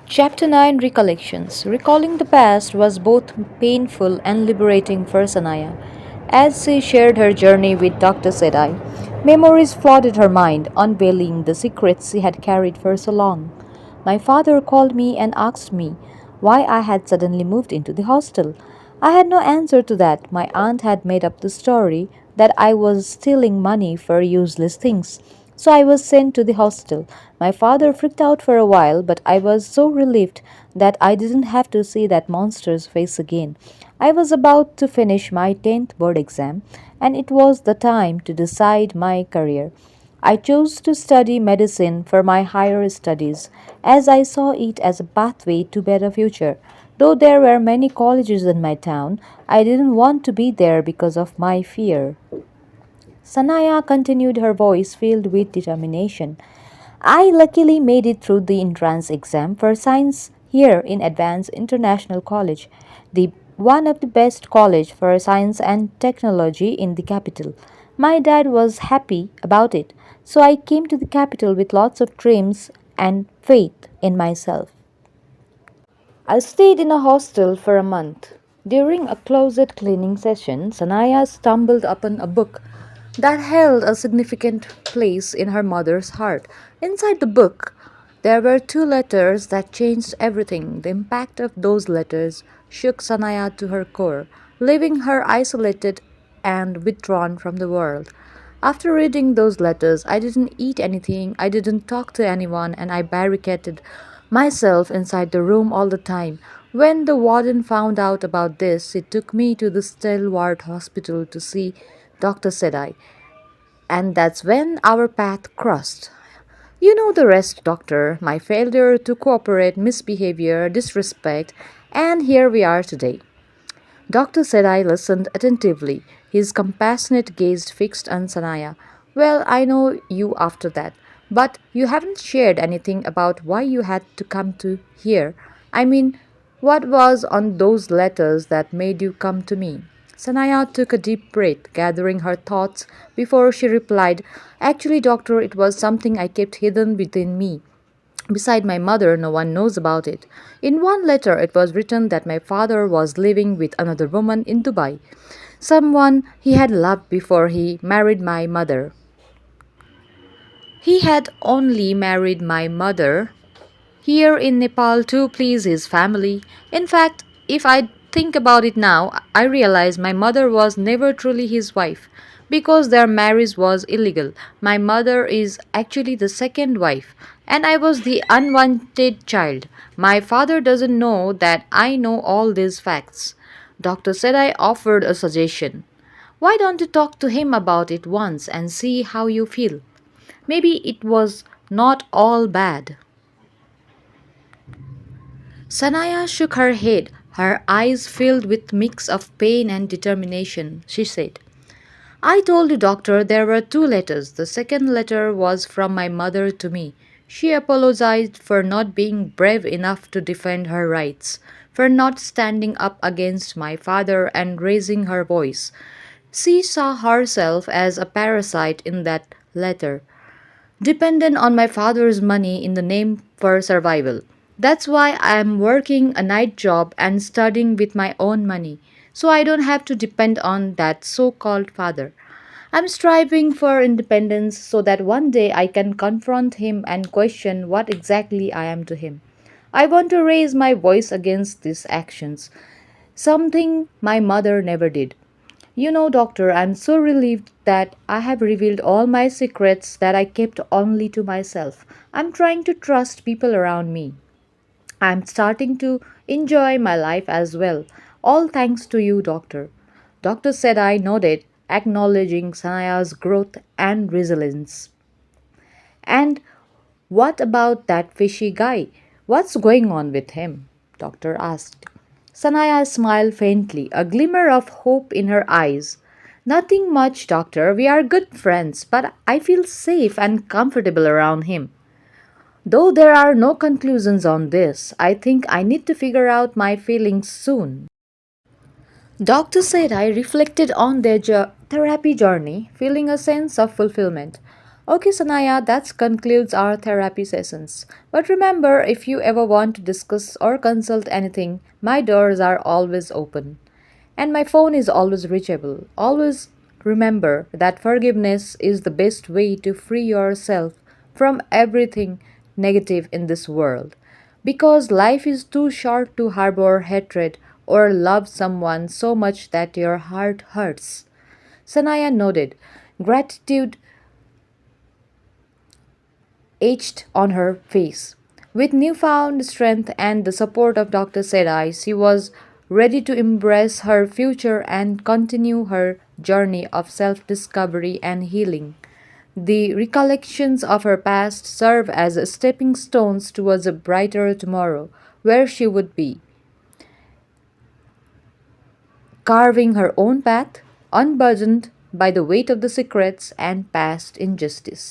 Chapter 9 Recollections. Recalling the past was both painful and liberating for Sanaya. As she shared her journey with Dr. Sedai, memories flooded her mind, unveiling the secrets she had carried for so long. My father called me and asked me why I had suddenly moved into the hostel. I had no answer to that. My aunt had made up the story that I was stealing money for useless things. So I was sent to the hostel. My father freaked out for a while, but I was so relieved that I didn't have to see that monster's face again. I was about to finish my 10th board exam, and it was the time to decide my career. I chose to study medicine for my higher studies, as I saw it as a pathway to better future. Though there were many colleges in my town, I didn't want to be there because of my fear. Sanaya continued, her voice filled with determination. I luckily made it through the entrance exam for science here in Advanced International College, the one of the best college for science and technology in the capital. My dad was happy about it, so I came to the capital with lots of dreams and faith in myself. I stayed in a hostel for a month. During a closet cleaning session, Sanaya stumbled upon a book that held a significant place in her mother's heart. Inside the book, there were two letters that changed everything. The impact of those letters shook Sanaya to her core, leaving her isolated and withdrawn from the world. After reading those letters, I didn't eat anything, I didn't talk to anyone, and I barricaded myself inside the room all the time. When the warden found out about this, he took me to the Stelwart Hospital to see Dr. Sedai. And that's when our path crossed. You know the rest, doctor. My failure to cooperate, misbehavior, disrespect, and here we are today. Doctor Sedai listened attentively, his compassionate gaze fixed on Sanaya. Well, I know you after that, but you haven't shared anything about why you had to come to here. I mean, what was on those letters that made you come to me? Sanaya took a deep breath, gathering her thoughts before she replied, actually, doctor, it was something I kept hidden within me. Beside my mother, no one knows about it. In one letter, it was written that my father was living with another woman in Dubai, someone he had loved before he married my mother. He had only married my mother here in Nepal to please his family. In fact, if I think about it now, I realize my mother was never truly his wife because their marriage was illegal. My mother is actually the second wife, and I was the unwanted child. My father doesn't know that I know all these facts. Doctor said I offered a suggestion. Why don't you talk to him about it once and see how you feel? Maybe it was not all bad. Sanaya shook her head, her eyes filled with mix of pain and determination. She said, I told you, doctor, there were two letters. The second letter was from my mother to me. She apologized for not being brave enough to defend her rights, for not standing up against my father and raising her voice. She saw herself as a parasite in that letter, dependent on my father's money in the name for survival. That's why I am working a night job and studying with my own money, so I don't have to depend on that so called father. I'm striving for independence so that one day I can confront him and question what exactly I am to him. I want to raise my voice against these actions, something my mother never did. You know, doctor, I'm so relieved that I have revealed all my secrets that I kept only to myself. I'm trying to trust people around me. I'm starting to enjoy my life as well. All thanks to you, doctor. Doctor said I nodded, acknowledging Sanaya's growth and resilience. And what about that fishy guy? What's going on with him? Doctor asked. Sanaya smiled faintly, a glimmer of hope in her eyes. Nothing much, doctor. We are good friends, but I feel safe and comfortable around him. Though there are no conclusions on this, I think I need to figure out my feelings soon. Doctor said I reflected on their therapy journey, feeling a sense of fulfillment. Okay, Sanaya, that concludes our therapy sessions. But remember, if you ever want to discuss or consult anything, my doors are always open. And my phone is always reachable. Always remember that forgiveness is the best way to free yourself from everything negative in this world. Because life is too short to harbor hatred or love someone so much that your heart hurts. Sanaya nodded. Gratitude etched on her face. With newfound strength and the support of Dr. Sedai, she was ready to embrace her future and continue her journey of self discovery and healing. The recollections of her past serve as stepping stones towards a brighter tomorrow, where she would be carving her own path, unburdened by the weight of the secrets and past injustice.